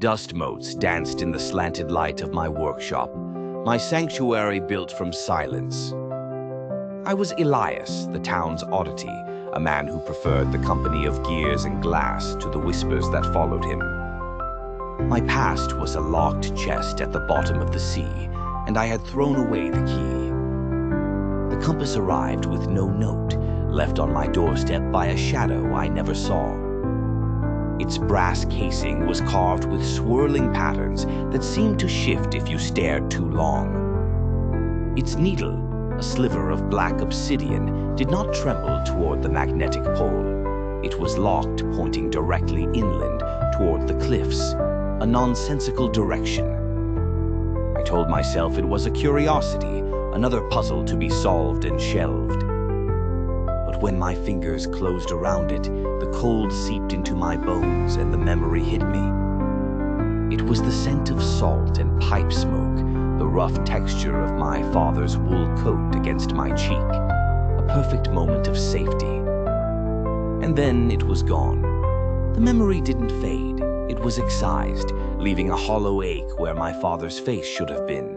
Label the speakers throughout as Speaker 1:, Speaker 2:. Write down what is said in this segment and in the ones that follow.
Speaker 1: Dust motes danced in the slanted light of my workshop, my sanctuary built from silence. I was Elias, the town's oddity, a man who preferred the company of gears and glass to the whispers that followed him. My past was a locked chest at the bottom of the sea, and I had thrown away the key. The compass arrived with no note, left on my doorstep by a shadow I never saw. Its brass casing was carved with swirling patterns that seemed to shift if you stared too long. Its needle, a sliver of black obsidian, did not tremble toward the magnetic pole. It was locked, pointing directly inland toward the cliffs, a nonsensical direction. I told myself it was a curiosity, another puzzle to be solved and shelved. But when my fingers closed around it, the cold seeped into my bones and the memory hit me. It was the scent of salt and pipe smoke, the rough texture of my father's wool coat against my cheek, a perfect moment of safety. And then it was gone. The memory didn't fade. It was excised, leaving a hollow ache where my father's face should have been.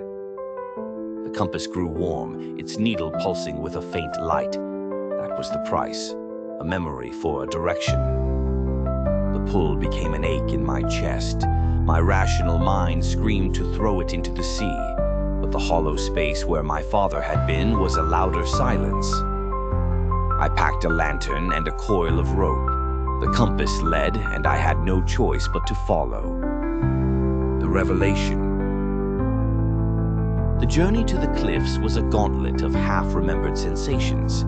Speaker 1: The compass grew warm, its needle pulsing with a faint light. That was the price, a memory for a direction. The pull became an ache in my chest. My rational mind screamed to throw it into the sea, but the hollow space where my father had been was a louder silence. I packed a lantern and a coil of rope. The compass led, and I had no choice but to follow. The revelation. The journey to the cliffs was a gauntlet of half-remembered sensations.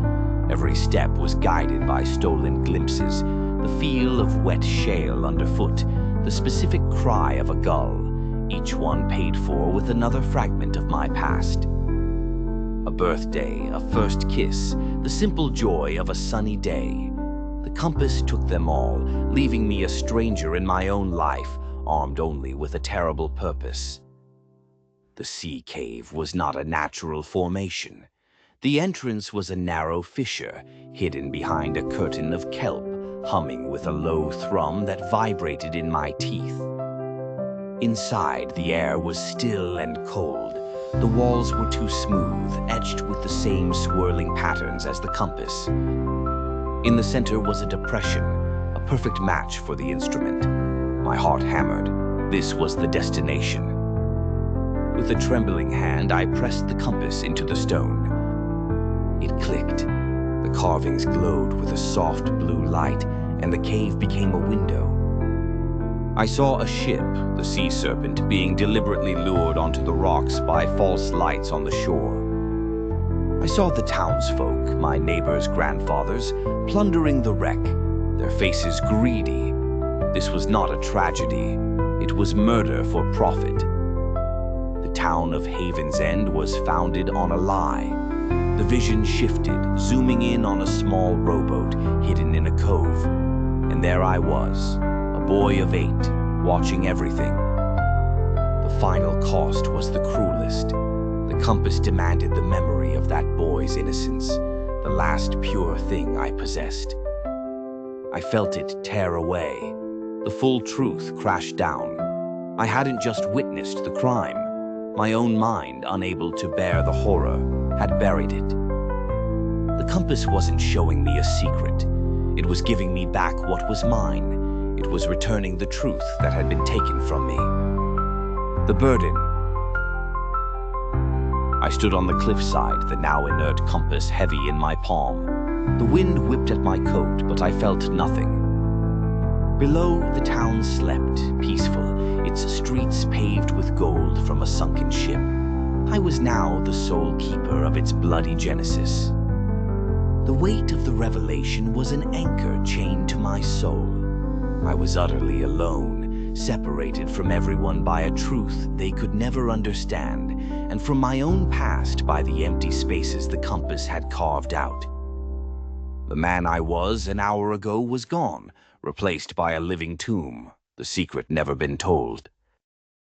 Speaker 1: Every step was guided by stolen glimpses, the feel of wet shale underfoot, the specific cry of a gull, each one paid for with another fragment of my past. A birthday, a first kiss, the simple joy of a sunny day. The compass took them all, leaving me a stranger in my own life, armed only with a terrible purpose. The sea cave was not a natural formation. The entrance was a narrow fissure, hidden behind a curtain of kelp, humming with a low thrum that vibrated in my teeth. Inside, the air was still and cold. The walls were too smooth, etched with the same swirling patterns as the compass. In the center was a depression, a perfect match for the instrument. My heart hammered. This was the destination. With a trembling hand, I pressed the compass into the stone. It clicked. The carvings glowed with a soft blue light, and the cave became a window. I saw a ship, the sea serpent, being deliberately lured onto the rocks by false lights on the shore. I saw the townsfolk, my neighbors' grandfathers, plundering the wreck, their faces greedy. This was not a tragedy. It was murder for profit. The town of Haven's End was founded on a lie. The vision shifted, zooming in on a small rowboat hidden in a cove. And there I was, a boy of 8, watching everything. The final cost was the cruelest. The compass demanded the memory of that boy's innocence, the last pure thing I possessed. I felt it tear away. The full truth crashed down. I hadn't just witnessed the crime. My own mind, unable to bear the horror, had buried it. The compass wasn't showing me a secret. It was giving me back what was mine. It was returning the truth that had been taken from me. The burden. I stood on the cliffside, the now inert compass heavy in my palm. The wind whipped at my coat, but I felt nothing. Below, the town slept, peaceful, its streets paved with gold from a sunken ship. I was now the sole keeper of its bloody genesis. The weight of the revelation was an anchor chained to my soul. I was utterly alone, separated from everyone by a truth they could never understand, and from my own past by the empty spaces the compass had carved out. The man I was an hour ago was gone, replaced by a living tomb, the secret never been told.